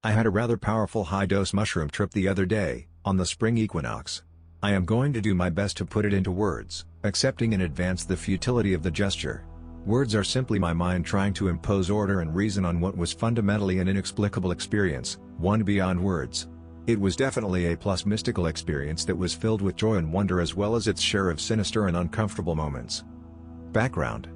I had a rather powerful high-dose mushroom trip the other day, on the spring equinox. I am going to do my best to put it into words, accepting in advance the futility of the gesture. Words are simply my mind trying to impose order and reason on what was fundamentally an inexplicable experience, one beyond words. It was definitely a plus mystical experience that was filled with joy and wonder as well as its share of sinister and uncomfortable moments. Background: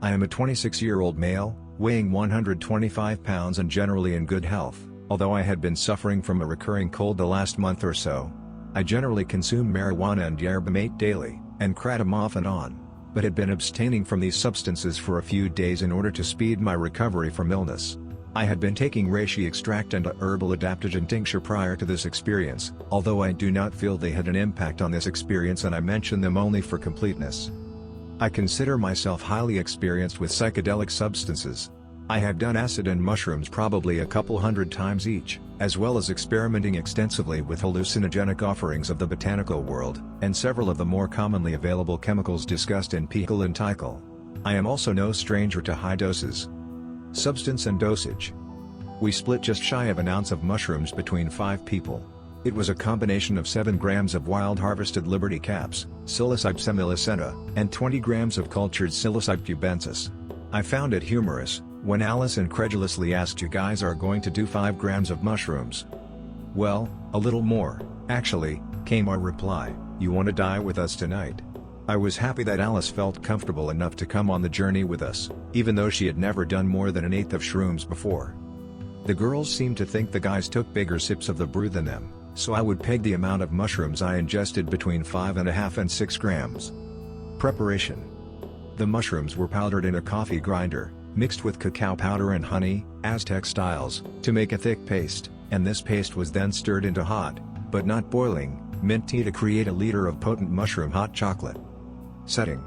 I am a 26-year-old male, weighing 125 pounds and generally in good health, although I had been suffering from a recurring cold the last month or so. I generally consume marijuana and yerba mate daily, and kratom off and on, but had been abstaining from these substances for a few days in order to speed my recovery from illness. I had been taking reishi extract and a herbal adaptogen tincture prior to this experience, although I do not feel they had an impact on this experience and I mention them only for completeness. I consider myself highly experienced with psychedelic substances. I have done acid and mushrooms probably a couple hundred times each, as well as experimenting extensively with hallucinogenic offerings of the botanical world, and several of the more commonly available chemicals discussed in Pickle and Tickle. I am also no stranger to high doses. Substance and dosage. We split just shy of an ounce of mushrooms between 5 people. It was a combination of 7 grams of wild harvested Liberty caps, Psilocybe semilacenta, and 20 grams of cultured Psilocybe cubensis. I found it humorous when Alice incredulously asked, "You guys are going to do 5 grams of mushrooms?" "Well, a little more, actually," came our reply. "You want to die with us tonight?" I was happy that Alice felt comfortable enough to come on the journey with us, even though she had never done more than an eighth of shrooms before. The girls seemed to think the guys took bigger sips of the brew than them, so I would peg the amount of mushrooms I ingested between 5.5 and 6 grams. Preparation. The mushrooms were powdered in a coffee grinder, mixed with cacao powder and honey, Aztec styles, to make a thick paste, and this paste was then stirred into hot, but not boiling, mint tea to create a liter of potent mushroom hot chocolate. Setting.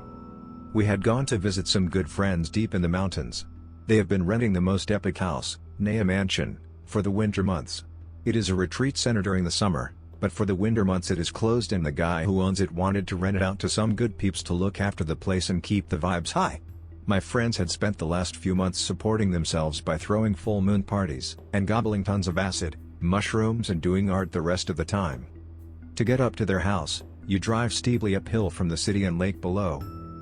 We had gone to visit some good friends deep in the mountains. They have been renting the most epic house, Naya Mansion, for the winter months. It is a retreat center during the summer, but for the winter months it is closed and the guy who owns it wanted to rent it out to some good peeps to look after the place and keep the vibes high. My friends had spent the last few months supporting themselves by throwing full moon parties, and gobbling tons of acid, mushrooms and doing art the rest of the time. To get up to their house, you drive steeply uphill from the city and lake below.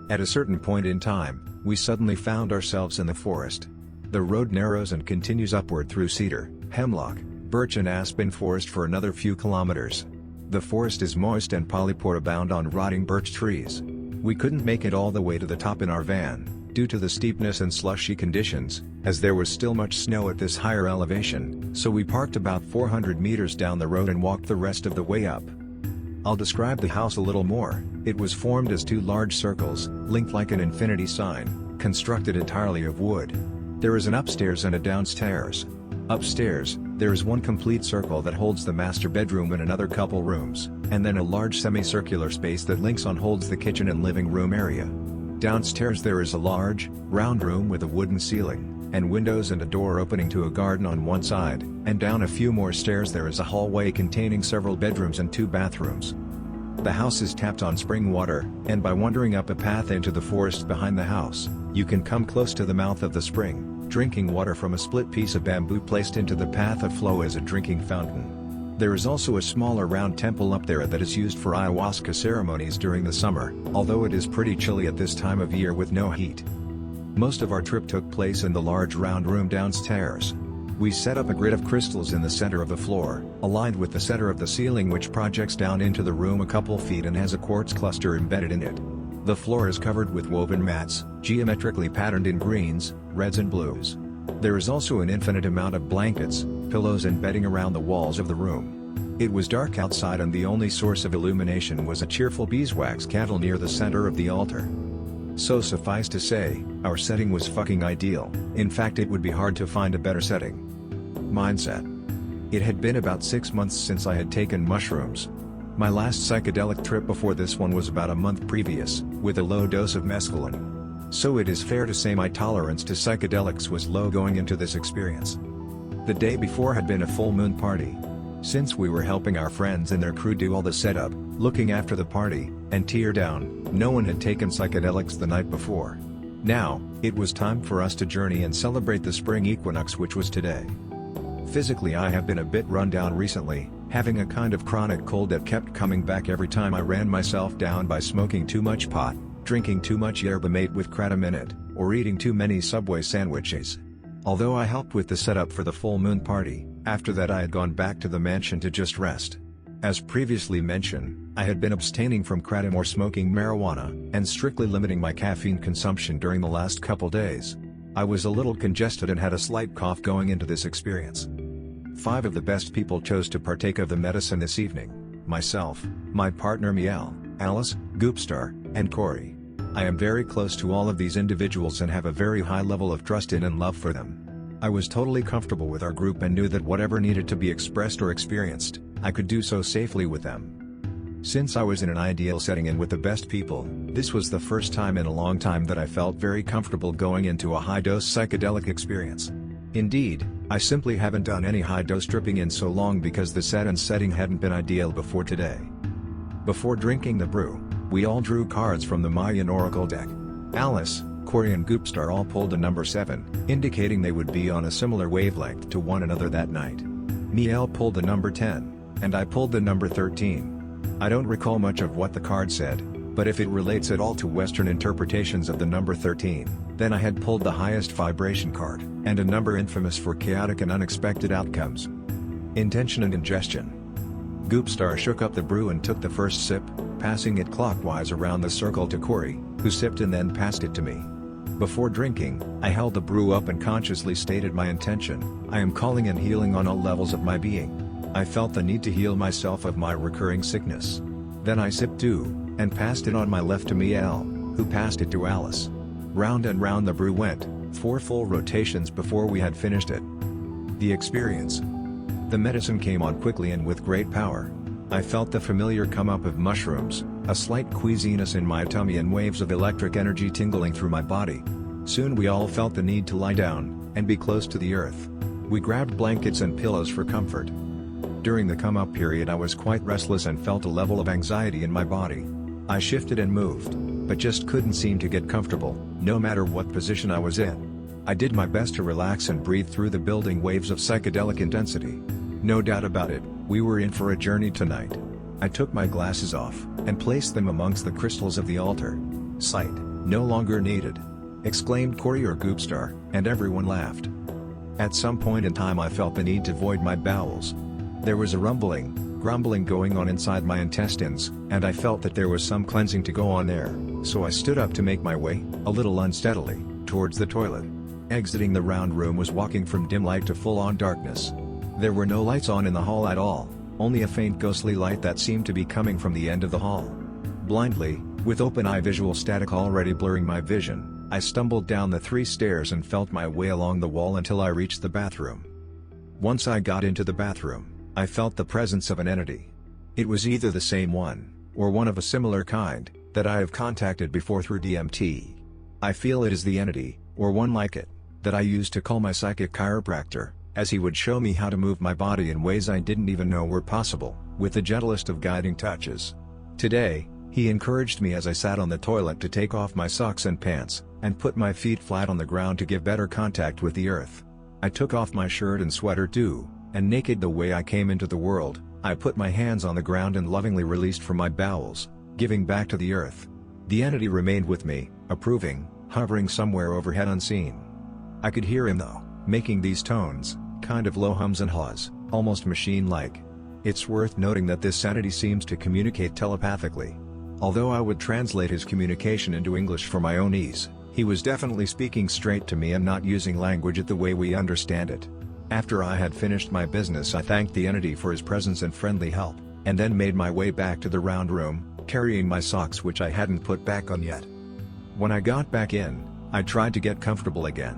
At a certain point in time, we suddenly found ourselves in the forest. The road narrows and continues upward through cedar, hemlock, birch and aspen forest for another few kilometers. The forest is moist and polypore abound on rotting birch trees. We couldn't make it all the way to the top in our van, due to the steepness and slushy conditions, as there was still much snow at this higher elevation, so we parked about 400 meters down the road and walked the rest of the way up. I'll describe the house a little more. It was formed as 2 large circles, linked like an infinity sign, constructed entirely of wood. There is an upstairs and a downstairs. Upstairs, there is one complete circle that holds the master bedroom and another couple rooms, and then a large semicircular space that links on holds the kitchen and living room area. Downstairs there is a large, round room with a wooden ceiling, and windows and a door opening to a garden on one side, and down a few more stairs there is a hallway containing several bedrooms and 2 bathrooms. The house is tapped on spring water, and by wandering up a path into the forest behind the house, you can come close to the mouth of the spring, drinking water from a split piece of bamboo placed into the path of flow as a drinking fountain. There is also a smaller round temple up there that is used for ayahuasca ceremonies during the summer, although it is pretty chilly at this time of year with no heat. Most of our trip took place in the large round room downstairs. We set up a grid of crystals in the center of the floor, aligned with the center of the ceiling which projects down into the room a couple feet and has a quartz cluster embedded in it. The floor is covered with woven mats, geometrically patterned in greens, reds and blues. There is also an infinite amount of blankets, pillows and bedding around the walls of the room. It was dark outside and the only source of illumination was a cheerful beeswax candle near the center of the altar. So suffice to say, our setting was fucking ideal. In fact, it would be hard to find a better setting. Mindset. It had been about 6 months since I had taken mushrooms. My last psychedelic trip before this one was about a month previous, with a low dose of mescaline. So it is fair to say my tolerance to psychedelics was low going into this experience. The day before had been a full moon party. Since we were helping our friends and their crew do all the setup, looking after the party, and tear down, no one had taken psychedelics the night before. Now, it was time for us to journey and celebrate the spring equinox which was today. Physically I have been a bit run down recently, having a kind of chronic cold that kept coming back every time I ran myself down by smoking too much pot, drinking too much yerba mate with kratom in it, or eating too many Subway sandwiches. Although I helped with the setup for the full moon party, after that I had gone back to the mansion to just rest. As previously mentioned, I had been abstaining from kratom or smoking marijuana, and strictly limiting my caffeine consumption during the last couple days. I was a little congested and had a slight cough going into this experience. 5 of the best people chose to partake of the medicine this evening: myself, my partner Miel, Alice, Goopstar, and Corey. I am very close to all of these individuals and have a very high level of trust in and love for them. I was totally comfortable with our group and knew that whatever needed to be expressed or experienced, I could do so safely with them. Since I was in an ideal setting and with the best people, this was the first time in a long time that I felt very comfortable going into a high-dose psychedelic experience. Indeed, I simply haven't done any high-dose tripping in so long because the set and setting hadn't been ideal before today. Before drinking the brew, we all drew cards from the Mayan Oracle deck. Alice, Corey and Goopstar all pulled a number 7, indicating they would be on a similar wavelength to one another that night. Miel pulled the number 10, and I pulled the number 13. I don't recall much of what the card said, but if it relates at all to Western interpretations of the number 13, then I had pulled the highest vibration card, and a number infamous for chaotic and unexpected outcomes. Intention and ingestion. Goopstar shook up the brew and took the first sip, passing it clockwise around the circle to Corey, who sipped and then passed it to me. Before drinking, I held the brew up and consciously stated my intention: I am calling in healing on all levels of my being. I felt the need to heal myself of my recurring sickness. Then I sipped too, and passed it on my left to Miel, who passed it to Alice. Round and round the brew went, 4 full rotations before we had finished it. The experience. The medicine came on quickly and with great power. I felt the familiar come up of mushrooms, a slight queasiness in my tummy and waves of electric energy tingling through my body. Soon we all felt the need to lie down, and be close to the earth. We grabbed blankets and pillows for comfort. During the come-up period I was quite restless and felt a level of anxiety in my body. I shifted and moved, but just couldn't seem to get comfortable, no matter what position I was in. I did my best to relax and breathe through the building waves of psychedelic intensity. No doubt about it, we were in for a journey tonight. I took my glasses off, and placed them amongst the crystals of the altar. "Sight, no longer needed!" exclaimed Corey or Goopstar, and everyone laughed. At some point in time I felt the need to void my bowels. There was a rumbling, grumbling going on inside my intestines, and I felt that there was some cleansing to go on there, so I stood up to make my way, a little unsteadily, towards the toilet. Exiting the round room was walking from dim light to full-on darkness. There were no lights on in the hall at all, only a faint ghostly light that seemed to be coming from the end of the hall. Blindly, with open-eye visual static already blurring my vision, I stumbled down the 3 stairs and felt my way along the wall until I reached the bathroom. Once I got into the bathroom, I felt the presence of an entity. It was either the same one, or one of a similar kind, that I have contacted before through DMT. I feel it is the entity, or one like it, that I used to call my psychic chiropractor, as he would show me how to move my body in ways I didn't even know were possible, with the gentlest of guiding touches. Today, he encouraged me as I sat on the toilet to take off my socks and pants, and put my feet flat on the ground to give better contact with the earth. I took off my shirt and sweater too, and naked the way I came into the world, I put my hands on the ground and lovingly released from my bowels, giving back to the earth. The entity remained with me, approving, hovering somewhere overhead unseen. I could hear him though, making these tones, kind of low hums and haws, almost machine-like. It's worth noting that this entity seems to communicate telepathically. Although I would translate his communication into English for my own ease, he was definitely speaking straight to me and not using language the way we understand it. After I had finished my business I thanked the entity for his presence and friendly help, and then made my way back to the round room, carrying my socks which I hadn't put back on yet. When I got back in, I tried to get comfortable again.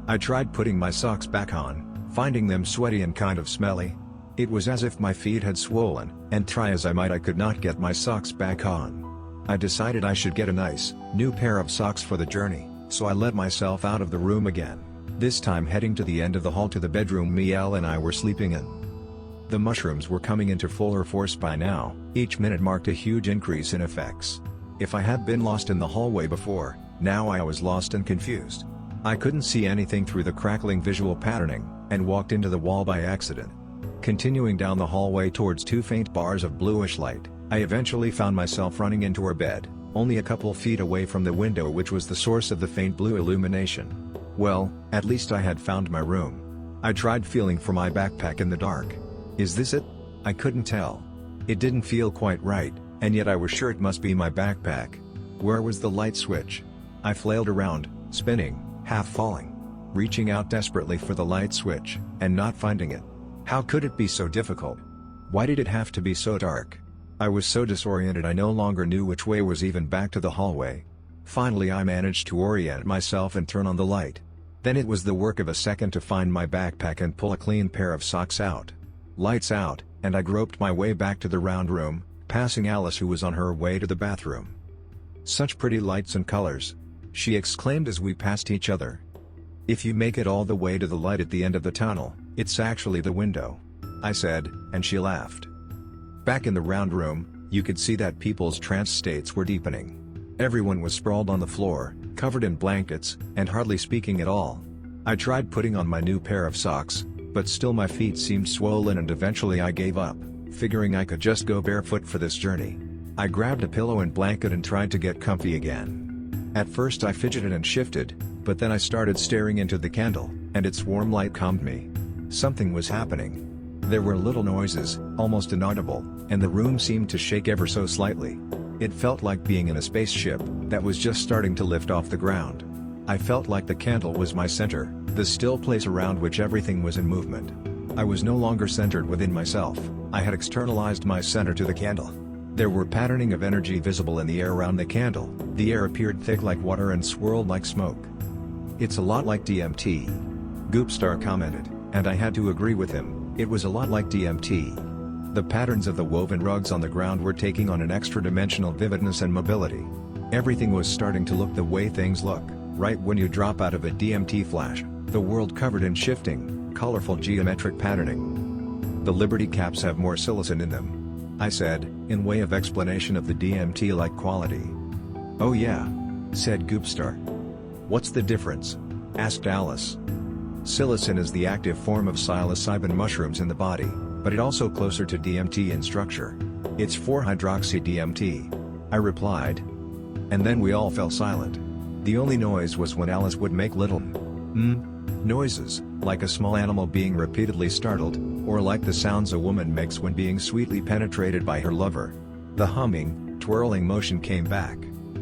I tried putting my socks back on, finding them sweaty and kind of smelly. It was as if my feet had swollen, and try as I might I could not get my socks back on. I decided I should get a nice, new pair of socks for the journey, so I let myself out of the room again. This time heading to the end of the hall to the bedroom Miel and I were sleeping in. The mushrooms were coming into fuller force by now, each minute marked a huge increase in effects. If I had been lost in the hallway before, now I was lost and confused. I couldn't see anything through the crackling visual patterning, and walked into the wall by accident. Continuing down the hallway towards two faint bars of bluish light, I eventually found myself running into her bed, only a couple feet away from the window which was the source of the faint blue illumination. Well, at least I had found my room. I tried feeling for my backpack in the dark. Is this it? I couldn't tell. It didn't feel quite right, and yet I was sure it must be my backpack. Where was the light switch? I flailed around, spinning, half falling, reaching out desperately for the light switch, and not finding it. How could it be so difficult? Why did it have to be so dark? I was so disoriented I no longer knew which way was even back to the hallway. Finally I managed to orient myself and turn on the light. Then it was the work of a second to find my backpack and pull a clean pair of socks out. Lights out, and I groped my way back to the round room, passing Alice who was on her way to the bathroom. "Such pretty lights and colors," she exclaimed as we passed each other. "If you make it all the way to the light at the end of the tunnel, it's actually the window," I said, and she laughed. Back in the round room, you could see that people's trance states were deepening. Everyone was sprawled on the floor, covered in blankets, and hardly speaking at all. I tried putting on my new pair of socks, but still my feet seemed swollen and eventually I gave up, figuring I could just go barefoot for this journey. I grabbed a pillow and blanket and tried to get comfy again. At first I fidgeted and shifted, but then I started staring into the candle, and its warm light calmed me. Something was happening. There were little noises, almost inaudible, and the room seemed to shake ever so slightly. It felt like being in a spaceship that was just starting to lift off the ground. I felt like the candle was my center, the still place around which everything was in movement. I was no longer centered within myself, I had externalized my center to the candle. There were patterning of energy visible in the air around the candle, the air appeared thick like water and swirled like smoke. "It's a lot like DMT," Goopstar commented, and I had to agree with him. It was a lot like DMT. The patterns of the woven rugs on the ground were taking on an extra-dimensional vividness and mobility. Everything was starting to look the way things look, right when you drop out of a DMT flash, the world covered in shifting, colorful geometric patterning. "The Liberty caps have more psilocin in them," I said, in way of explanation of the DMT-like quality. "Oh yeah," said Goopstar. "What's the difference?" asked Alice. "Psilocin is the active form of psilocybin mushrooms in the body, but it also closer to DMT in structure. It's 4-hydroxy-DMT, I replied. And then we all fell silent. The only noise was when Alice would make little noises, like a small animal being repeatedly startled, or like the sounds a woman makes when being sweetly penetrated by her lover. The humming, twirling motion came back.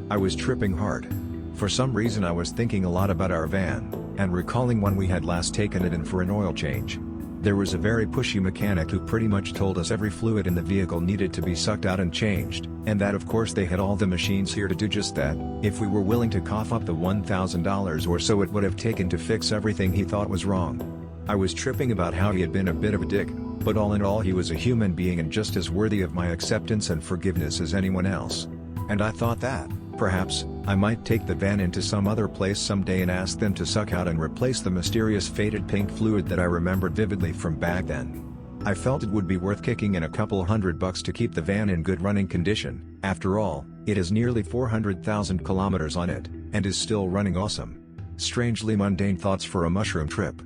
I was tripping hard. For some reason I was thinking a lot about our van, and recalling when we had last taken it in for an oil change. There was a very pushy mechanic who pretty much told us every fluid in the vehicle needed to be sucked out and changed, and that of course they had all the machines here to do just that, if we were willing to cough up the $1,000 or so it would have taken to fix everything he thought was wrong. I was tripping about how he had been a bit of a dick, but all in all he was a human being and just as worthy of my acceptance and forgiveness as anyone else. And I thought that, perhaps, I might take the van into some other place someday and ask them to suck out and replace the mysterious faded pink fluid that I remembered vividly from back then. I felt it would be worth kicking in a couple $100 to keep the van in good running condition. After all, it has nearly 400,000 kilometers on it, and is still running awesome. Strangely mundane thoughts for a mushroom trip.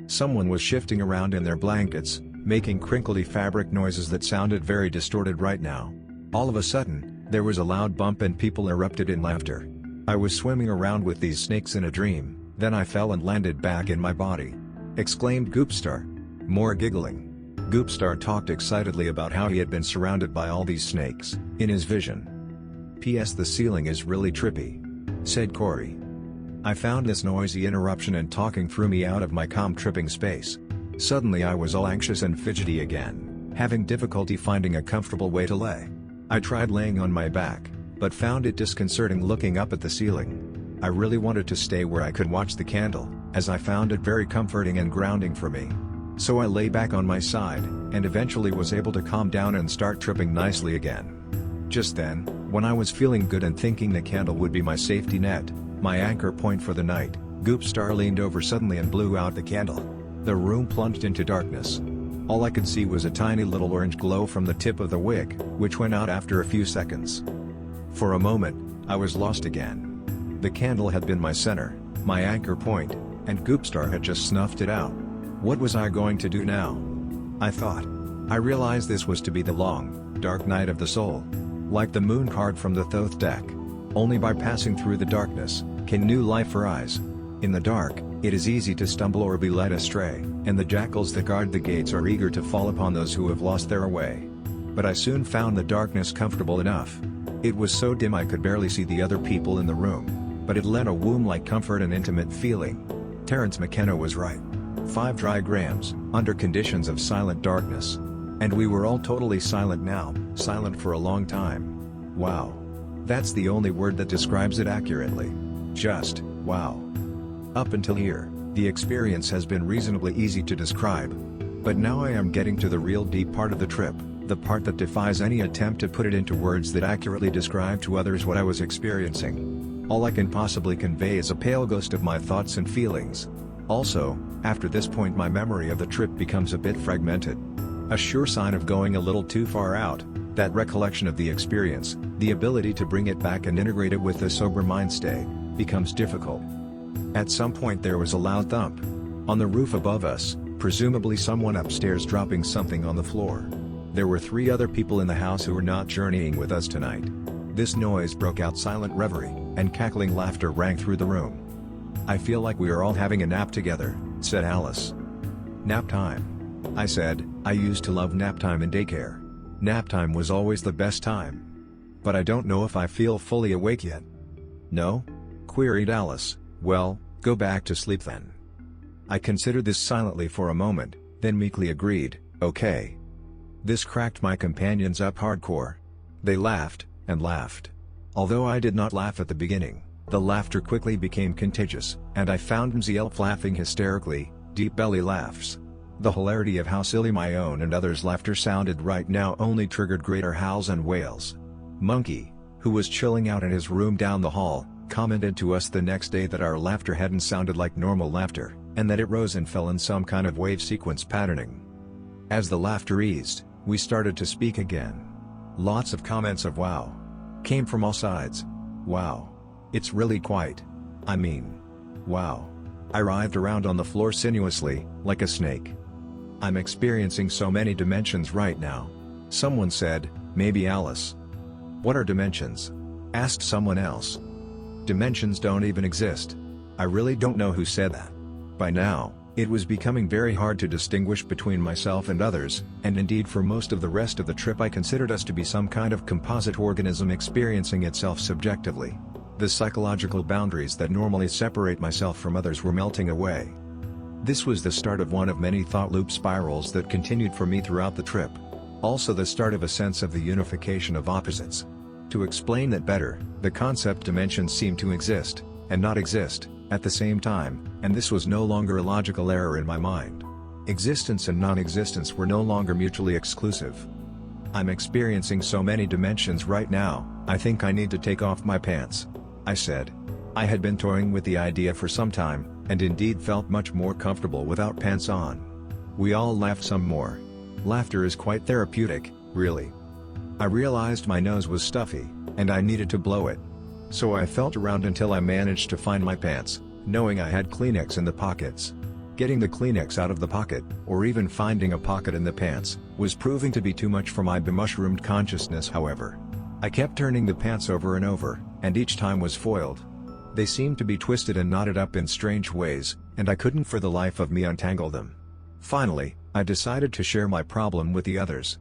Someone was shifting around in their blankets, making crinkly fabric noises that sounded very distorted right now. All of a sudden, there was a loud bump and people erupted in laughter. I was swimming around with these snakes in a dream, then I fell and landed back in my body. Exclaimed Goopstar. More giggling. Goopstar talked excitedly about how he had been surrounded by all these snakes, in his vision. "P.S. The ceiling is really trippy," said Corey. I found this noisy interruption and talking threw me out of my calm tripping space. Suddenly I was all anxious and fidgety again, having difficulty finding a comfortable way to lay. I tried laying on my back, but found it disconcerting looking up at the ceiling. I really wanted to stay where I could watch the candle, as I found it very comforting and grounding for me. So I lay back on my side, and eventually was able to calm down and start tripping nicely again. Just then, when I was feeling good and thinking the candle would be my safety net, my anchor point for the night, Goopstar leaned over suddenly and blew out the candle. The room plunged into darkness. All I could see was a tiny little orange glow from the tip of the wick, which went out after a few seconds. For a moment, I was lost again. The candle had been my center, my anchor point, and Goopstar had just snuffed it out. What was I going to do now? I thought. I realized this was to be the long, dark night of the soul. Like the moon card from the Thoth deck. Only by passing through the darkness, can new life arise. In the dark, it is easy to stumble or be led astray, and the jackals that guard the gates are eager to fall upon those who have lost their way. But I soon found the darkness comfortable enough. It was so dim I could barely see the other people in the room, but it lent a womb-like comfort and intimate feeling. Terence McKenna was right. 5 dry grams, under conditions of silent darkness. And we were all totally silent now, silent for a long time. Wow. That's the only word that describes it accurately. Just, wow. Up until here, the experience has been reasonably easy to describe. But now I am getting to the real deep part of the trip, the part that defies any attempt to put it into words that accurately describe to others what I was experiencing. All I can possibly convey is a pale ghost of my thoughts and feelings. Also, after this point my memory of the trip becomes a bit fragmented. A sure sign of going a little too far out, that recollection of the experience, the ability to bring it back and integrate it with a sober mind state, becomes difficult. At some point there was a loud thump. On the roof above us, presumably someone upstairs dropping something on the floor. There were 3 other people in the house who were not journeying with us tonight. This noise broke out silent reverie, and cackling laughter rang through the room. "I feel like we are all having a nap together," said Alice. "Nap time," I said. I used to love nap time in daycare. Nap time was always the best time. But I don't know if I feel fully awake yet. "No?" queried Alice. "Well, go back to sleep then." I considered this silently for a moment, then meekly agreed, "Okay." This cracked my companions up hardcore. They laughed, and laughed. Although I did not laugh at the beginning, the laughter quickly became contagious, and I found myself laughing hysterically, deep belly laughs. The hilarity of how silly my own and others' laughter sounded right now only triggered greater howls and wails. Monkey, who was chilling out in his room down the hall, commented to us the next day that our laughter hadn't sounded like normal laughter, and that it rose and fell in some kind of wave sequence patterning. As the laughter eased, we started to speak again. Lots of comments of "wow" came from all sides. "Wow. It's really quite. I mean. Wow." I writhed around on the floor sinuously, like a snake. "I'm experiencing so many dimensions right now." Someone said, "Maybe Alice." "What are dimensions?" asked someone else. "Dimensions don't even exist." I really don't know who said that. By now, it was becoming very hard to distinguish between myself and others, and indeed for most of the rest of the trip I considered us to be some kind of composite organism experiencing itself subjectively. The psychological boundaries that normally separate myself from others were melting away. This was the start of one of many thought loop spirals that continued for me throughout the trip. Also the start of a sense of the unification of opposites. To explain that better, the concept dimensions seemed to exist, and not exist, at the same time, and this was no longer a logical error in my mind. Existence and non-existence were no longer mutually exclusive. "I'm experiencing so many dimensions right now, I think I need to take off my pants," I said. I had been toying with the idea for some time, and indeed felt much more comfortable without pants on. We all laughed some more. Laughter is quite therapeutic, really. I realized my nose was stuffy, and I needed to blow it. So I felt around until I managed to find my pants, knowing I had Kleenex in the pockets. Getting the Kleenex out of the pocket, or even finding a pocket in the pants, was proving to be too much for my bemushroomed consciousness however. I kept turning the pants over and over, and each time was foiled. They seemed to be twisted and knotted up in strange ways, and I couldn't for the life of me untangle them. Finally, I decided to share my problem with the others.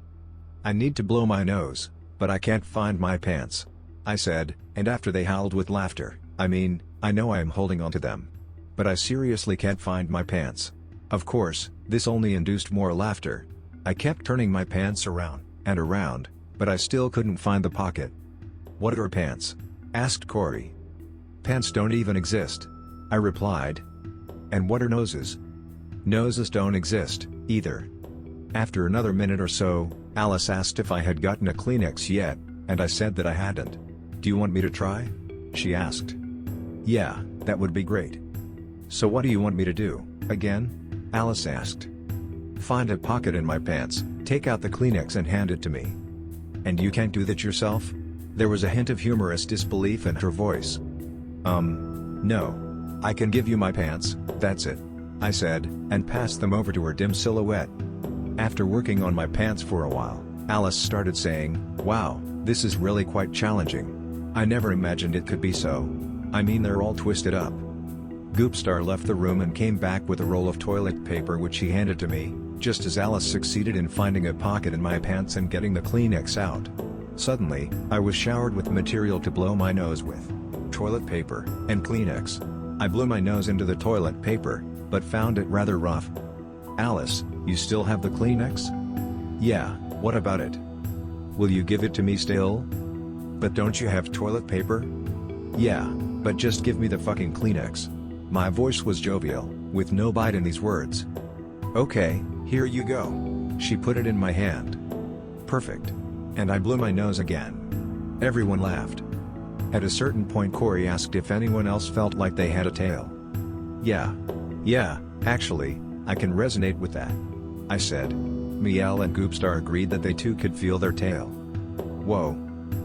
"I need to blow my nose, but I can't find my pants," I said, and after they howled with laughter, "I mean, I know I am holding on to them. But I seriously can't find my pants." Of course, this only induced more laughter. I kept turning my pants around, and around, but I still couldn't find the pocket. "What are pants?" asked Corey. "Pants don't even exist," I replied. "And what are noses?" "Noses don't exist, either." After another minute or so, Alice asked if I had gotten a Kleenex yet, and I said that I hadn't. "Do you want me to try?" she asked. "Yeah, that would be great." "So what do you want me to do, again?" Alice asked. "Find a pocket in my pants, take out the Kleenex and hand it to me." "And you can't do that yourself?" There was a hint of humorous disbelief in her voice. No. I can give you my pants, that's it." I said, and passed them over to her dim silhouette. After working on my pants for a while, Alice started saying, "Wow, this is really quite challenging. I never imagined it could be so. I mean, they're all twisted up." Goopstar left the room and came back with a roll of toilet paper which he handed to me, just as Alice succeeded in finding a pocket in my pants and getting the Kleenex out. Suddenly, I was showered with material to blow my nose with. Toilet paper, and Kleenex. I blew my nose into the toilet paper, but found it rather rough. "Alice, you still have the Kleenex?" "Yeah, what about it? Will you give it to me still?" "But don't you have toilet paper?" "Yeah, but just give me the fucking Kleenex." My voice was jovial, with no bite in these words. "Okay, here you go." She put it in my hand. "Perfect." And I blew my nose again. Everyone laughed. At a certain point Corey asked if anyone else felt like they had a tail. Yeah, actually, I can resonate with that," I said. Miel and Goopstar agreed that they too could feel their tail. "Whoa.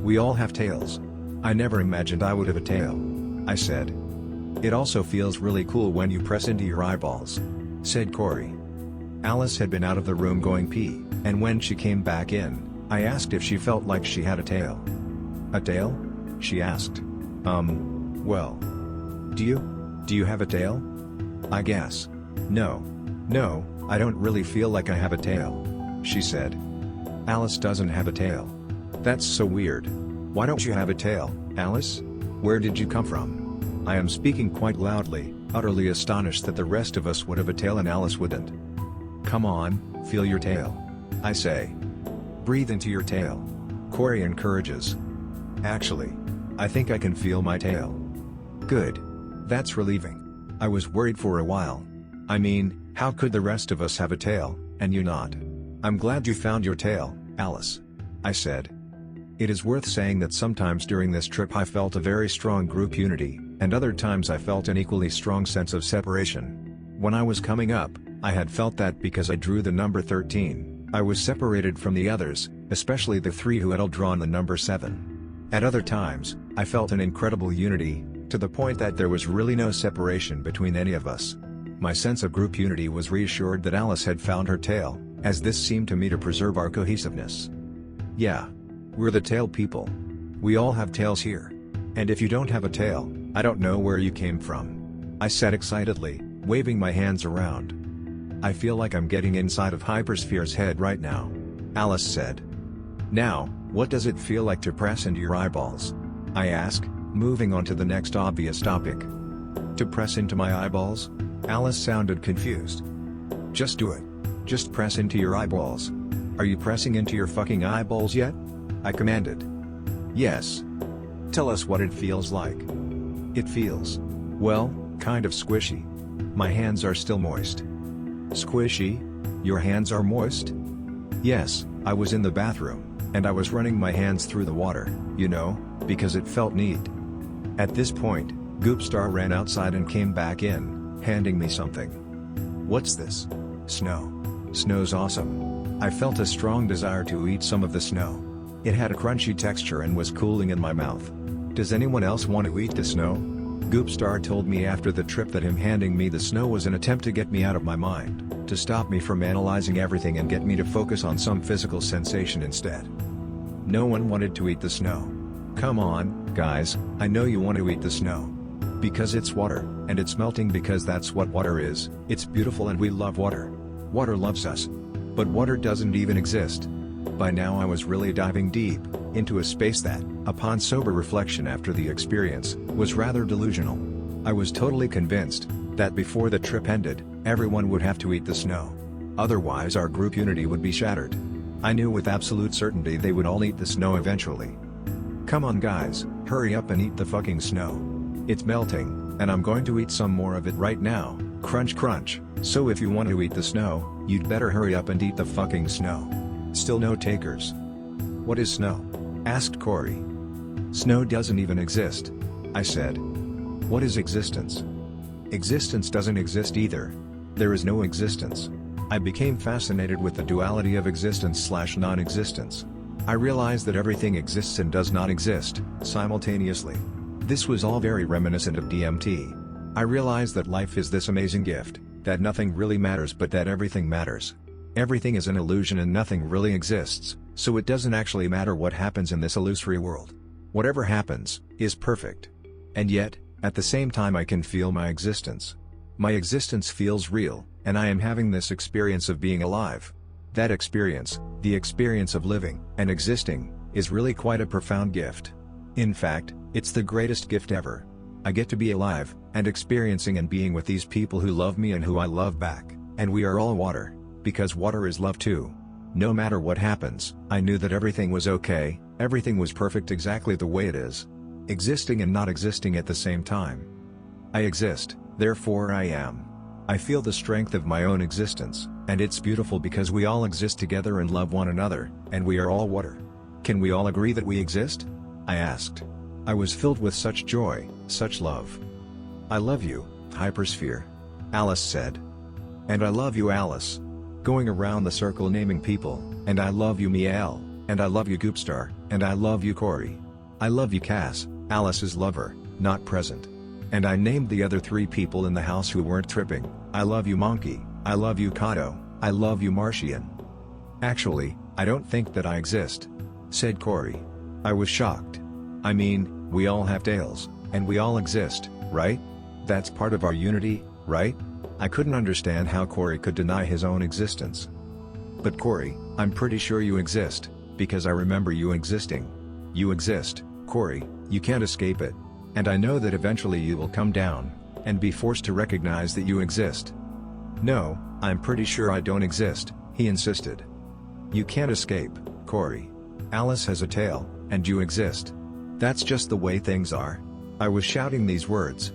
We all have tails. I never imagined I would have a tail," I said. "It also feels really cool when you press into your eyeballs," said Corey. Alice had been out of the room going pee, and when she came back in, I asked if she felt like she had a tail. "A tail?" she asked. Well. Do you have a tail?" "I guess. No, I don't really feel like I have a tail," she said. "Alice doesn't have a tail. That's so weird. Why don't you have a tail, Alice? Where did you come from?" I am speaking quite loudly, utterly astonished that the rest of us would have a tail and Alice wouldn't. "Come on, feel your tail," I say. "Breathe into your tail," Corey encourages. "Actually, I think I can feel my tail." "Good. That's relieving. I was worried for a while. I mean, how could the rest of us have a tail, and you not?" "I'm glad you found your tail, Alice," I said. It is worth saying that sometimes during this trip I felt a very strong group unity, and other times I felt an equally strong sense of separation. When I was coming up, I had felt that because I drew the number 13, I was separated from the others, especially the 3 who had all drawn the number 7. At other times, I felt an incredible unity, to the point that there was really no separation between any of us. My sense of group unity was reassured that Alice had found her tail, as this seemed to me to preserve our cohesiveness. "Yeah. We're the tail people. We all have tails here. And if you don't have a tail, I don't know where you came from," I said excitedly, waving my hands around. "I feel like I'm getting inside of Hypersphere's head right now," Alice said. "Now, what does it feel like to press into your eyeballs?" I ask, moving on to the next obvious topic. "To press into my eyeballs?" Alice sounded confused. "Just do it. Just press into your eyeballs. Are you pressing into your fucking eyeballs yet?" I commanded. "Yes." "Tell us what it feels like." "It feels, well, kind of squishy. My hands are still moist." "Squishy? Your hands are moist?" "Yes, I was in the bathroom, and I was running my hands through the water, because it felt neat." At this point, Goopstar ran outside and came back in, handing me something. "What's this?" "Snow. Snow's awesome." I felt a strong desire to eat some of the snow. It had a crunchy texture and was cooling in my mouth. "Does anyone else want to eat the snow?" Goopstar told me after the trip that him handing me the snow was an attempt to get me out of my mind, to stop me from analyzing everything and get me to focus on some physical sensation instead. No one wanted to eat the snow. Come on, guys, I know you want to eat the snow. Because it's water, and it's melting because that's what water is. It's beautiful and we love water. Water loves us. But water doesn't even exist. By now I was really diving deep into a space that, upon sober reflection after the experience, was rather delusional. I was totally convinced that before the trip ended, everyone would have to eat the snow. Otherwise our group unity would be shattered. I knew with absolute certainty they would all eat the snow eventually. Come on guys, hurry up and eat the fucking snow. It's melting, and I'm going to eat some more of it right now, crunch crunch, so if you want to eat the snow, you'd better hurry up and eat the fucking snow. Still no takers. What is snow? Asked Corey. Snow doesn't even exist, I said. What is existence? Existence doesn't exist either. There is no existence. I became fascinated with the duality of existence/non-existence. I realized that everything exists and does not exist, simultaneously. This was all very reminiscent of DMT. I realized that life is this amazing gift, that nothing really matters but that everything matters. Everything is an illusion and nothing really exists, so it doesn't actually matter what happens in this illusory world. Whatever happens, is perfect. And yet, at the same time I can feel my existence. My existence feels real, and I am having this experience of being alive. That experience, the experience of living, and existing, is really quite a profound gift. In fact, it's the greatest gift ever. I get to be alive, and experiencing and being with these people who love me and who I love back, and we are all water, because water is love too. No matter what happens, I knew that everything was okay, everything was perfect exactly the way it is. Existing and not existing at the same time. I exist, therefore I am. I feel the strength of my own existence, and it's beautiful because we all exist together and love one another, and we are all water. Can we all agree that we exist? I asked. I was filled with such joy, such love. I love you, Hypersphere. Alice said. And I love you, Alice. Going around the circle naming people, and I love you, Miel, and I love you, Goopstar, and I love you, Corey. I love you, Cass, Alice's lover, not present. And I named the other 3 people in the house who weren't tripping. I love you, Monkey, I love you, Kato, I love you, Martian. Actually, I don't think that I exist, said Corey. I was shocked. I mean, we all have tails, and we all exist, right? That's part of our unity, right? I couldn't understand how Corey could deny his own existence. But Corey, I'm pretty sure you exist, because I remember you existing. You exist, Corey, you can't escape it. And I know that eventually you will come down, and be forced to recognize that you exist. No, I'm pretty sure I don't exist, he insisted. You can't escape, Corey. Alice has a tail, and you exist. That's just the way things are. I was shouting these words.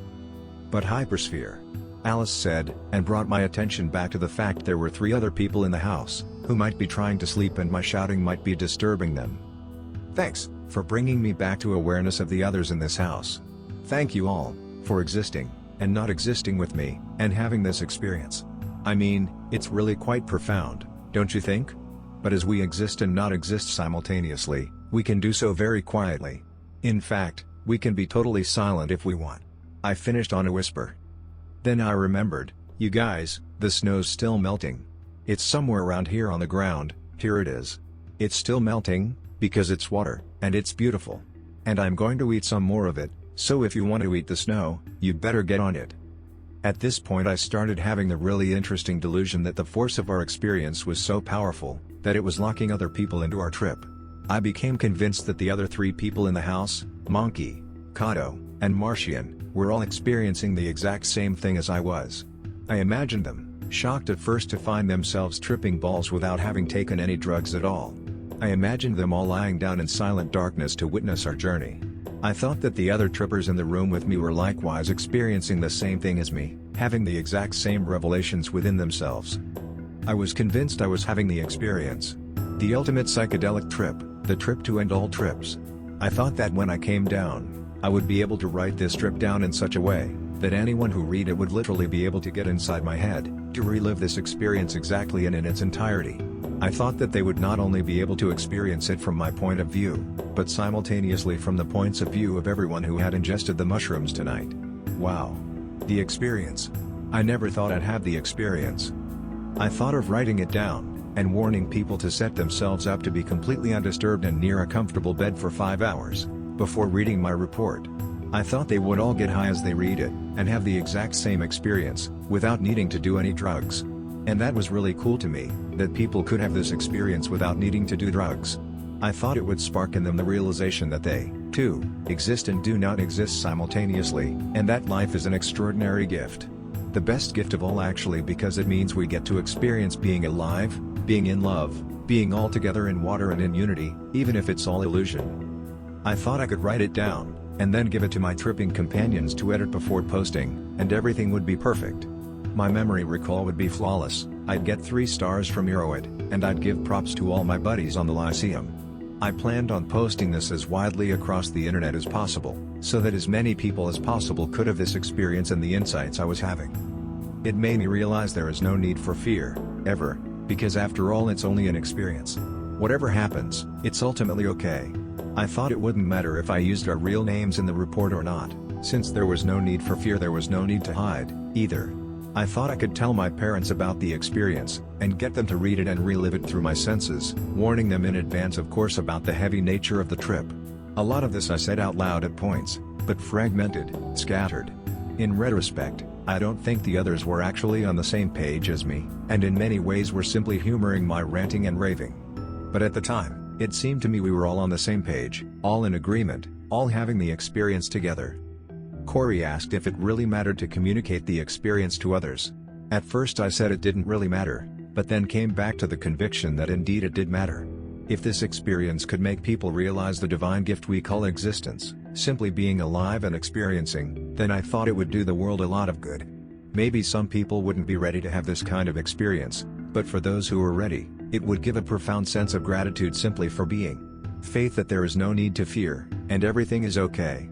But Hypersphere, Alice said, and brought my attention back to the fact there were 3 other people in the house, who might be trying to sleep and my shouting might be disturbing them. Thanks, for bringing me back to awareness of the others in this house. Thank you all, for existing, and not existing with me, and having this experience. I mean, it's really quite profound, don't you think? But as we exist and not exist simultaneously, we can do so very quietly. In fact, we can be totally silent if we want. I finished on a whisper. Then I remembered, you guys, the snow's still melting. It's somewhere around here on the ground, here it is. It's still melting, because it's water, and it's beautiful. And I'm going to eat some more of it, so if you want to eat the snow, you'd better get on it. At this point I started having the really interesting delusion that the force of our experience was so powerful, that it was locking other people into our trip. I became convinced that the other 3 people in the house, Monkey, Kato, and Martian, were all experiencing the exact same thing as I was. I imagined them, shocked at first to find themselves tripping balls without having taken any drugs at all. I imagined them all lying down in silent darkness to witness our journey. I thought that the other trippers in the room with me were likewise experiencing the same thing as me, having the exact same revelations within themselves. I was convinced I was having the experience. The ultimate psychedelic trip, the trip to end all trips. I thought that when I came down, I would be able to write this trip down in such a way, that anyone who read it would literally be able to get inside my head, to relive this experience exactly and in its entirety. I thought that they would not only be able to experience it from my point of view, but simultaneously from the points of view of everyone who had ingested the mushrooms tonight. Wow. The experience. I never thought I'd have the experience. I thought of writing it down, and warning people to set themselves up to be completely undisturbed and near a comfortable bed for 5 hours, before reading my report. I thought they would all get high as they read it, and have the exact same experience, without needing to do any drugs. And that was really cool to me, that people could have this experience without needing to do drugs. I thought it would spark in them the realization that they, too, exist and do not exist simultaneously, and that life is an extraordinary gift. The best gift of all actually, because it means we get to experience being alive, being in love, being all together in water and in unity, even if it's all illusion. I thought I could write it down, and then give it to my tripping companions to edit before posting, and everything would be perfect. My memory recall would be flawless, I'd get 3 stars from Erowid, and I'd give props to all my buddies on the Lyceum. I planned on posting this as widely across the internet as possible, so that as many people as possible could have this experience and the insights I was having. It made me realize there is no need for fear, ever, because after all it's only an experience. Whatever happens, it's ultimately okay. I thought it wouldn't matter if I used our real names in the report or not, since there was no need for fear, there was no need to hide, either. I thought I could tell my parents about the experience, and get them to read it and relive it through my senses, warning them in advance of course about the heavy nature of the trip. A lot of this I said out loud at points, but fragmented, scattered. In retrospect, I don't think the others were actually on the same page as me, and in many ways were simply humoring my ranting and raving. But at the time, it seemed to me we were all on the same page, all in agreement, all having the experience together. Corey asked if it really mattered to communicate the experience to others. At first I said it didn't really matter, but then came back to the conviction that indeed it did matter. If this experience could make people realize the divine gift we call existence, simply being alive and experiencing, then I thought it would do the world a lot of good. Maybe some people wouldn't be ready to have this kind of experience, but for those who are ready, it would give a profound sense of gratitude simply for being. Faith that there is no need to fear, and everything is okay.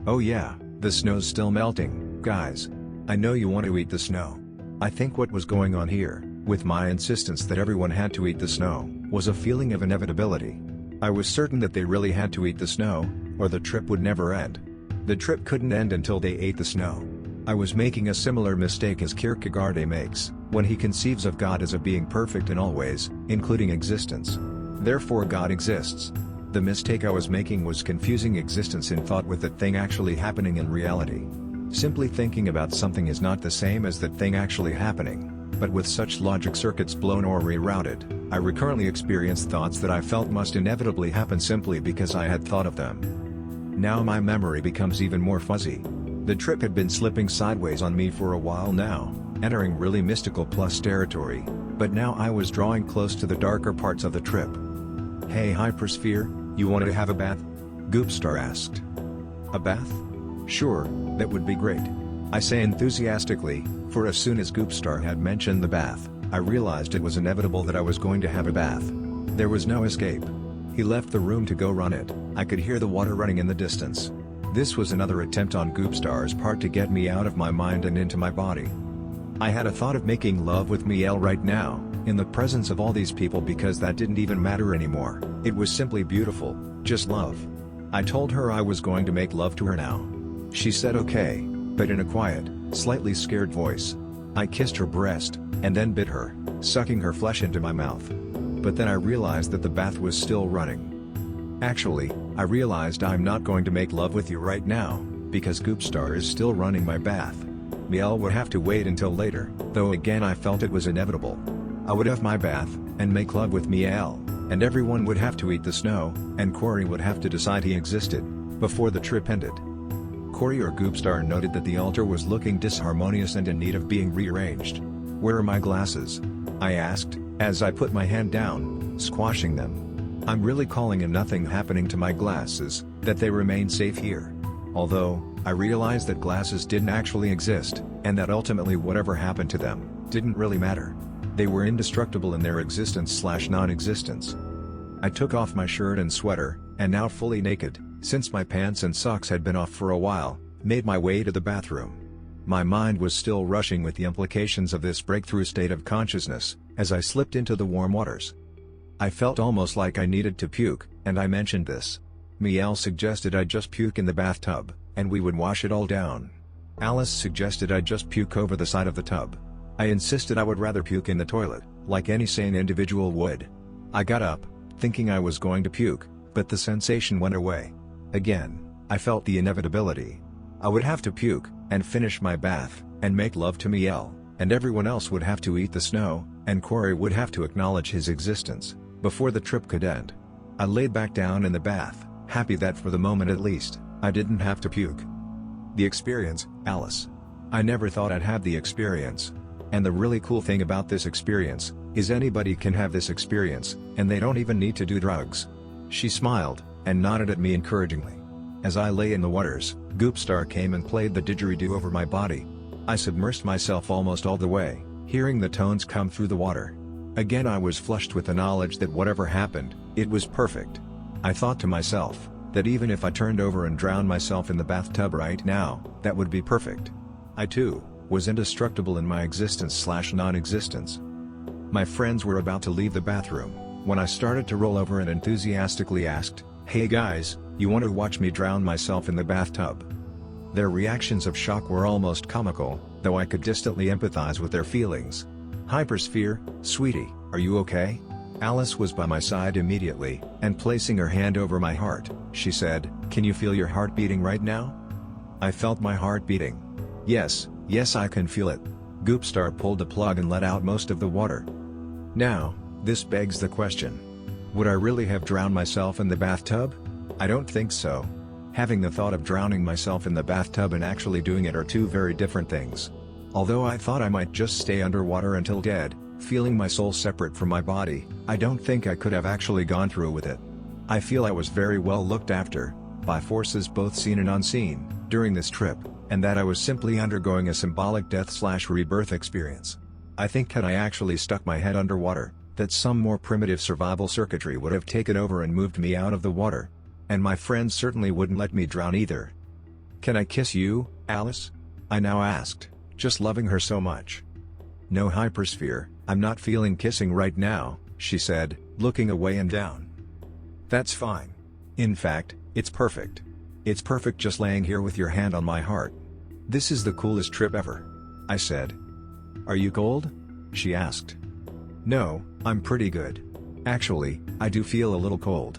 Oh yeah, the snow's still melting, guys. I know you want to eat the snow. I think what was going on here, with my insistence that everyone had to eat the snow, was a feeling of inevitability. I was certain that they really had to eat the snow, or the trip would never end. The trip couldn't end until they ate the snow. I was making a similar mistake as Kierkegaard makes, when he conceives of God as a being perfect in all ways, including existence. Therefore God exists. The mistake I was making was confusing existence in thought with that thing actually happening in reality. Simply thinking about something is not the same as that thing actually happening, but with such logic circuits blown or rerouted, I recurrently experienced thoughts that I felt must inevitably happen simply because I had thought of them. Now my memory becomes even more fuzzy. The trip had been slipping sideways on me for a while now, entering really mystical plus territory, but now I was drawing close to the darker parts of the trip. Hey Hypersphere, you want to have a bath? Goopstar asked. A bath? Sure, that would be great. I say enthusiastically, for as soon as Goopstar had mentioned the bath, I realized it was inevitable that I was going to have a bath. There was no escape. He left the room to go run it. I could hear the water running in the distance. This was another attempt on Goopstar's part to get me out of my mind and into my body. I had a thought of making love with Miel right now, in the presence of all these people, because that didn't even matter anymore. It was simply beautiful, just love. I told her I was going to make love to her now. She said okay, but in a quiet, slightly scared voice. I kissed her breast, and then bit her, sucking her flesh into my mouth. But then I realized that the bath was still running. Actually, I realized I'm not going to make love with you right now, because Goopstar is still running my bath. Miel would have to wait until later, though again I felt it was inevitable. I would have my bath, and make love with Miel, and everyone would have to eat the snow, and Corey would have to decide he existed, before the trip ended. Corey or Goopstar noted that the altar was looking disharmonious and in need of being rearranged. Where are my glasses? I asked, as I put my hand down, squashing them. I'm really calling in nothing happening to my glasses, that they remain safe here. Although, I realized that glasses didn't actually exist, and that ultimately whatever happened to them, didn't really matter. They were indestructible in their existence/non-existence. I took off my shirt and sweater, and now fully naked, since my pants and socks had been off for a while, made my way to the bathroom. My mind was still rushing with the implications of this breakthrough state of consciousness, as I slipped into the warm waters. I felt almost like I needed to puke, and I mentioned this. Miel suggested I just puke in the bathtub, and we would wash it all down. Alice suggested I just puke over the side of the tub. I insisted I would rather puke in the toilet, like any sane individual would. I got up, thinking I was going to puke, but the sensation went away. Again, I felt the inevitability. I would have to puke, and finish my bath, and make love to Miel, and everyone else would have to eat the snow, and Corey would have to acknowledge his existence, before the trip could end. I laid back down in the bath, happy that for the moment at least, I didn't have to puke. The experience, Alice. I never thought I'd have the experience. And the really cool thing about this experience, is anybody can have this experience, and they don't even need to do drugs. She smiled, and nodded at me encouragingly. As I lay in the waters, Goopstar came and played the didgeridoo over my body. I submersed myself almost all the way, hearing the tones come through the water. Again I was flushed with the knowledge that whatever happened, it was perfect. I thought to myself, that even if I turned over and drowned myself in the bathtub right now, that would be perfect. I too, was indestructible in my existence/non-existence. My friends were about to leave the bathroom, when I started to roll over and enthusiastically asked, "Hey guys, you want to watch me drown myself in the bathtub?" Their reactions of shock were almost comical, though I could distantly empathize with their feelings. "Hypersphere, sweetie, are you okay?" Alice was by my side immediately, and placing her hand over my heart, she said, "Can you feel your heart beating right now?" I felt my heart beating. Yes, I can feel it." Goopstar pulled the plug and let out most of the water. Now, this begs the question. Would I really have drowned myself in the bathtub? I don't think so. Having the thought of drowning myself in the bathtub and actually doing it are two very different things. Although I thought I might just stay underwater until dead, feeling my soul separate from my body, I don't think I could have actually gone through with it. I feel I was very well looked after, by forces both seen and unseen, during this trip, and that I was simply undergoing a symbolic death/rebirth experience. I think had I actually stuck my head underwater, that some more primitive survival circuitry would have taken over and moved me out of the water. And my friends certainly wouldn't let me drown either. "Can I kiss you, Alice?" I now asked, just loving her so much. "No, Hypersphere, I'm not feeling kissing right now," she said, looking away and down. "That's fine. In fact, it's perfect. It's perfect just laying here with your hand on my heart. This is the coolest trip ever," I said. "Are you cold?" she asked. "No, I'm pretty good. Actually, I do feel a little cold.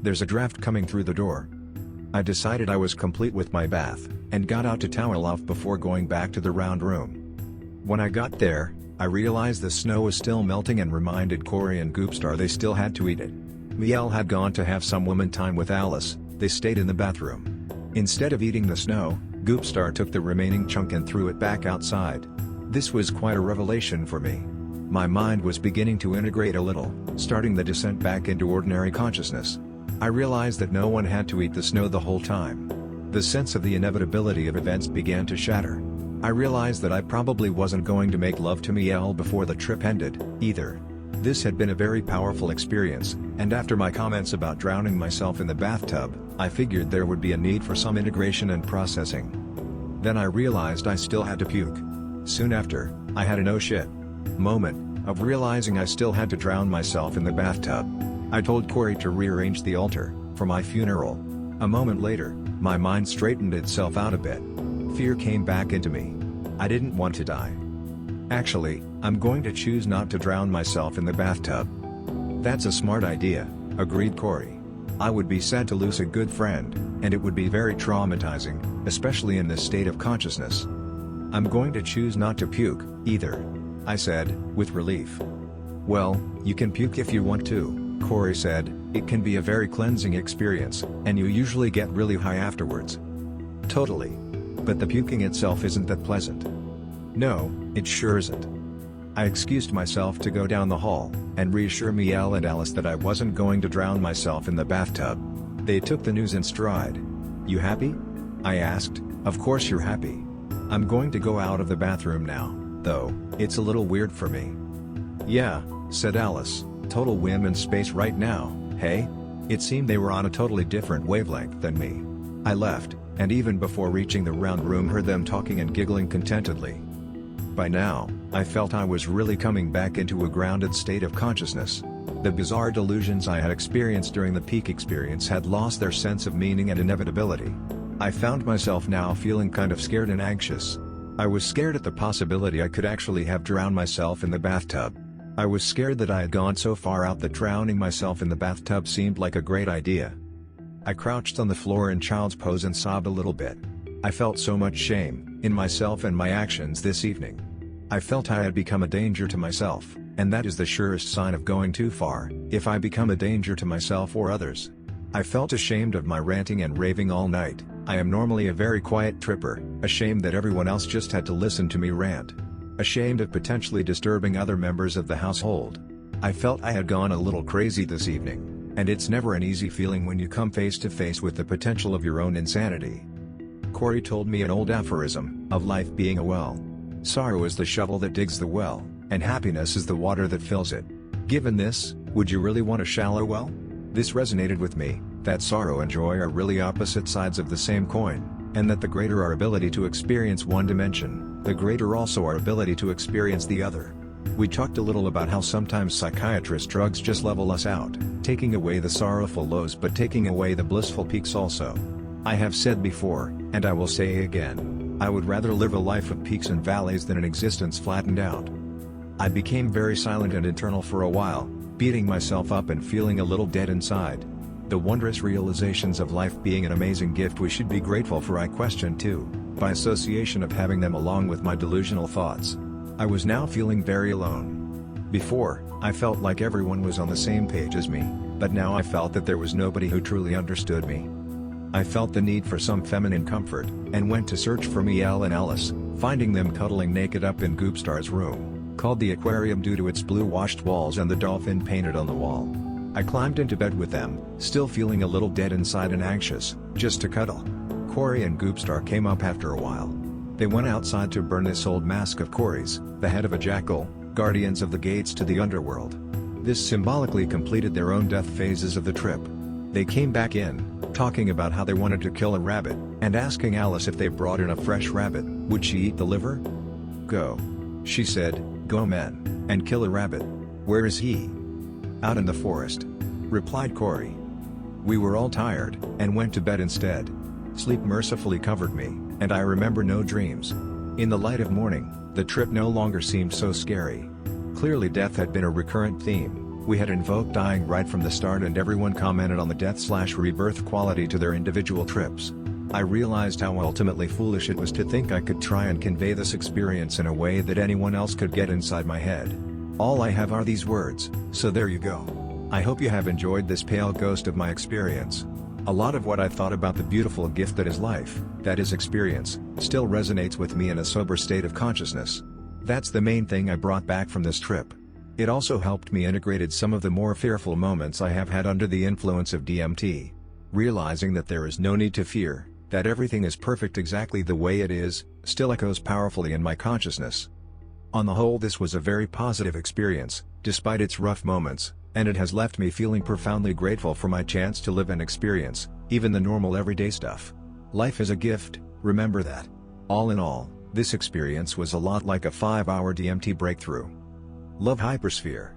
There's a draft coming through the door." I decided I was complete with my bath, and got out to towel off before going back to the round room. When I got there, I realized the snow was still melting and reminded Corey and Goopstar they still had to eat it. Miel had gone to have some woman time with Alice, they stayed in the bathroom. Instead of eating the snow, Goopstar took the remaining chunk and threw it back outside. This was quite a revelation for me. My mind was beginning to integrate a little, starting the descent back into ordinary consciousness. I realized that no one had to eat the snow the whole time. The sense of the inevitability of events began to shatter. I realized that I probably wasn't going to make love to Miel before the trip ended, either. This had been a very powerful experience, and after my comments about drowning myself in the bathtub, I figured there would be a need for some integration and processing. Then I realized I still had to puke. Soon after, I had an oh shit moment of realizing I still had to drown myself in the bathtub. I told Corey to rearrange the altar for my funeral. A moment later, my mind straightened itself out a bit. Fear came back into me. I didn't want to die. "Actually, I'm going to choose not to drown myself in the bathtub." "That's a smart idea," agreed Corey. "I would be sad to lose a good friend, and it would be very traumatizing, especially in this state of consciousness." "I'm going to choose not to puke, either," I said, with relief. "Well, you can puke if you want to," Corey said. "It can be a very cleansing experience, and you usually get really high afterwards." "Totally. But the puking itself isn't that pleasant." "No, it sure isn't." I excused myself to go down the hall, and reassure Miel and Alice that I wasn't going to drown myself in the bathtub. They took the news in stride. "You happy?" I asked. "Of course you're happy. I'm going to go out of the bathroom now, though, it's a little weird for me." "Yeah," said Alice, "total whim and space right now, hey?" It seemed they were on a totally different wavelength than me. I left, and even before reaching the round room heard them talking and giggling contentedly. By now, I felt I was really coming back into a grounded state of consciousness. The bizarre delusions I had experienced during the peak experience had lost their sense of meaning and inevitability. I found myself now feeling kind of scared and anxious. I was scared at the possibility I could actually have drowned myself in the bathtub. I was scared that I had gone so far out that drowning myself in the bathtub seemed like a great idea. I crouched on the floor in child's pose and sobbed a little bit. I felt so much shame in myself and my actions this evening. I felt I had become a danger to myself, and that is the surest sign of going too far, if I become a danger to myself or others. I felt ashamed of my ranting and raving all night. I am normally a very quiet tripper, ashamed that everyone else just had to listen to me rant. Ashamed of potentially disturbing other members of the household. I felt I had gone a little crazy this evening, and it's never an easy feeling when you come face to face with the potential of your own insanity. Corey told me an old aphorism of life being a well. Sorrow is the shovel that digs the well, and happiness is the water that fills it. Given this, would you really want a shallow well? This resonated with me, that sorrow and joy are really opposite sides of the same coin, and that the greater our ability to experience one dimension, the greater also our ability to experience the other. We talked a little about how sometimes psychiatrist drugs just level us out, taking away the sorrowful lows but taking away the blissful peaks also. I have said before, and I will say again, I would rather live a life of peaks and valleys than an existence flattened out. I became very silent and internal for a while, beating myself up and feeling a little dead inside. The wondrous realizations of life being an amazing gift we should be grateful for, I questioned too, by association of having them along with my delusional thoughts. I was now feeling very alone. Before, I felt like everyone was on the same page as me, but now I felt that there was nobody who truly understood me. I felt the need for some feminine comfort, and went to search for Miel and Alice, finding them cuddling naked up in Goopstar's room, called the aquarium due to its blue-washed walls and the dolphin painted on the wall. I climbed into bed with them, still feeling a little dead inside and anxious, just to cuddle. Corey and Goopstar came up after a while. They went outside to burn this old mask of Corey's, the head of a jackal, guardians of the gates to the underworld. This symbolically completed their own death phases of the trip. They came back in, talking about how they wanted to kill a rabbit, and asking Alice if they brought in a fresh rabbit, would she eat the liver? Go. She said, go men, and kill a rabbit. Where is he? Out in the forest, replied Corey. We were all tired, and went to bed instead. Sleep mercifully covered me, and I remember no dreams. In the light of morning, the trip no longer seemed so scary. Clearly death had been a recurrent theme. We had invoked dying right from the start, and everyone commented on the death/rebirth quality to their individual trips. I realized how ultimately foolish it was to think I could try and convey this experience in a way that anyone else could get inside my head. All I have are these words, so there you go. I hope you have enjoyed this pale ghost of my experience. A lot of what I thought about the beautiful gift that is life, that is experience, still resonates with me in a sober state of consciousness. That's the main thing I brought back from this trip. It also helped me integrated some of the more fearful moments I have had under the influence of DMT. Realizing that there is no need to fear, that everything is perfect exactly the way it is, still echoes powerfully in my consciousness. On the whole, this was a very positive experience, despite its rough moments, and it has left me feeling profoundly grateful for my chance to live and experience, even the normal everyday stuff. Life is a gift, remember that. All in all, this experience was a lot like a 5-hour DMT breakthrough. Love Hypersphere.